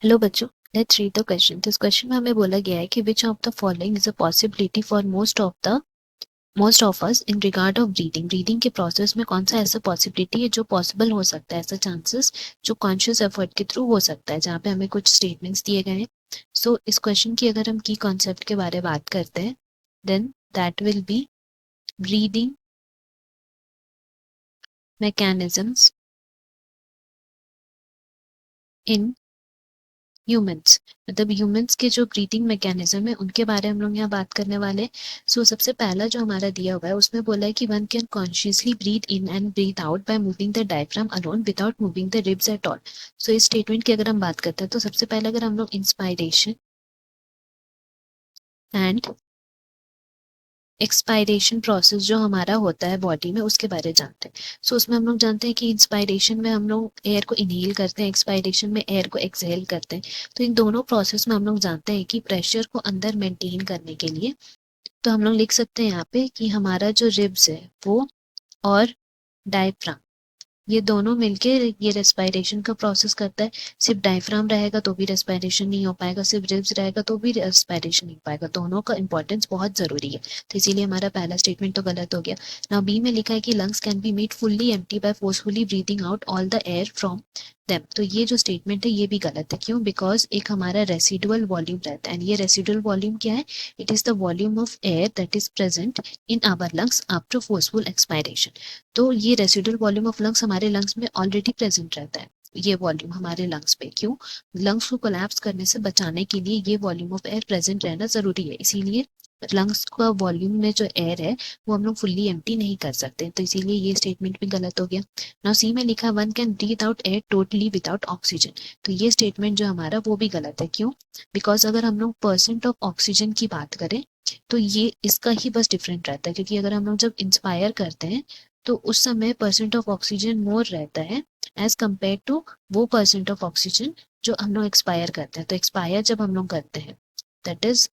Hello बच्चों, let's read the question. इस question में हमें बोला गया है कि which of the following is a possibility for most of us in regard of breathing. Breathing के प्रोसेस में कौन सा ऐसा पॉसिबिलिटी है जो पॉसिबल हो सकता है, ऐसा चांसेस जो कॉन्शियस एफर्ट के थ्रू हो सकता है, जहाँ पे हमें कुछ स्टेटमेंट्स दिए गए हैं। सो इस क्वेश्चन की अगर हम की कॉन्सेप्ट के बारे में बात करते हैं, then that will be breathing mechanisms in humans. मतलब ह्यूमंस के जो ब्रीथिंग मैकेनिज्म है उनके बारे में हम लोग यहाँ बात करने वाले हैं। सो सबसे पहला जो हमारा दिया हुआ है उसमें बोला है कि one can consciously breathe in and breathe out by moving the diaphragm alone without moving the ribs at all. So इस स्टेटमेंट की अगर हम बात करते हैं तो सबसे पहले अगर हम लोग इंस्पायरेशन एंड एक्सपायरेशन प्रोसेस जो हमारा होता है बॉडी में उसके बारे में जानते हैं। सो उसमें हम लोग जानते हैं कि इंस्पायरेशन में हम लोग एयर को इनहेल करते हैं, एक्सपायरेशन में एयर को एक्सहेल करते हैं। तो इन दोनों प्रोसेस में हम लोग जानते हैं कि प्रेशर को अंदर मेंटेन करने के लिए तो हम लोग लिख सकते हैं यहाँ पे कि हमारा जो रिब्स है वो और डायफ्राम, ये दोनों मिलके ये रेस्पिरेशन का प्रोसेस करता है। सिर्फ डायफ्राम रहेगा तो भी रेस्पिरेशन नहीं हो पाएगा, सिर्फ रिब्स रहेगा तो भी रेस्पिरेशन नहीं हो पाएगा। दोनों का इंपॉर्टेंस बहुत जरूरी है, तो इसीलिए हमारा पहला स्टेटमेंट तो गलत हो गया। नाउ बी में लिखा है कि lungs can be made fully empty by forcefully breathing out all the air from them. तो ये जो स्टेटमेंट है ये भी गलत है। क्यों? बिकॉज एक हमारा रेसिडुअल वॉल्यूम रहता है, एंड ये रेसिडुअल वॉल्यूम क्या है? It is the volume of air that is present in our lungs after forceful expiration. तो ये रेसिडुअल वॉल्यूम ऑफ लंग्स हमारे लंग्स में ऑलरेडी प्रेजेंट रहता है। ये वॉल्यूम हमारे लंग्स पे, क्यों? लंग्स को कोलैप्स करने से बचाने के लिए ये वॉल्यूम ऑफ एयर प्रेजेंट रहना जरूरी है। इसीलिए लंग्स का वॉल्यूम में जो एयर है वो हम लोग फुल्ली एम्प्टी नहीं कर सकते, तो इसीलिए ये स्टेटमेंट भी गलत हो गया। नाउ सी में लिखा one can breathe out air totally without oxygen. तो ये स्टेटमेंट जो हमारा वो भी गलत है। क्यों? बिकॉज अगर हम लोग परसेंट ऑफ ऑक्सीजन की बात करें तो ये इसका ही बस डिफरेंट रहता है, क्योंकि अगर हम लोग जब इंस्पायर करते हैं तो उस समय परसेंट ऑफ ऑक्सीजन मोर रहता है एज कम्पेयर टू वो परसेंट ऑफ ऑक्सीजन जो हम लोग एक्सपायर करते हैं। तो एक्सपायर जब हम लोग करते हैं दैट इज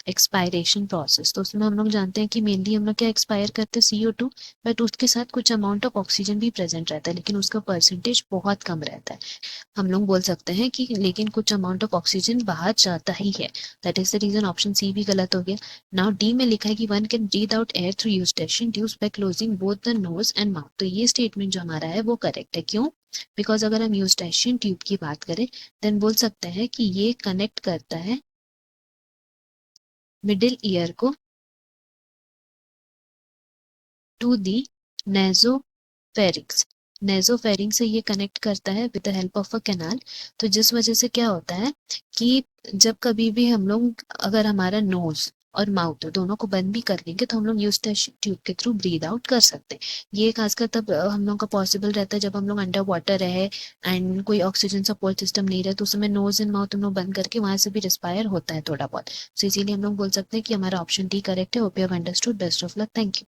एक्सपायरेशन प्रोसेस, तो उसमें हम लोग जानते हैं कि मेनली हम लोग क्या एक्सपायर करते हैं CO2, बट उसके साथ कुछ अमाउंट ऑफ ऑक्सीजन भी प्रेजेंट रहता है, लेकिन उसका परसेंटेज बहुत कम रहता है। हम लोग बोल सकते हैं कि लेकिन कुछ अमाउंट ऑफ ऑक्सीजन बाहर जाता ही है। That is the reason option C भी गलत हो गया। नाउ डी में लिखा है कि one can breathe out air through eustachian tubes by closing both the nose and mouth. तो ये स्टेटमेंट जो हमारा है वो करेक्ट है। क्यों? बिकॉज अगर हम यूस्टेशन ट्यूब की बात करें देन बोल सकते हैं कि ये कनेक्ट करता है मिडिल ईयर को टू दी नेजोफेरिक्स। नेजोफेरिंग से ये कनेक्ट करता है with the help of a canal. तो जिस वजह से क्या होता है कि जब कभी भी हम लोग अगर हमारा नोज और माउथ दोनों को बंद भी कर लेंगे तो हम लोग यूस्टेशन ट्यूब के थ्रू ब्रीद आउट कर सकते हैं। ये खासकर तब हम लोग का पॉसिबल रहता है जब हम लोग अंडर वाटर रहे एंड कोई ऑक्सीजन सपोर्ट सिस्टम नहीं रहे, तो उस समय नोज एंड माउथ हम लोग बंद करके वहां से भी रिस्पायर होता है थोड़ा बहुत। तो इसीलिए हम लोग बोल सकते हैं कि हमारा ऑप्शन डी करेक्ट है। Hope you have understood. Best of luck. Thank you.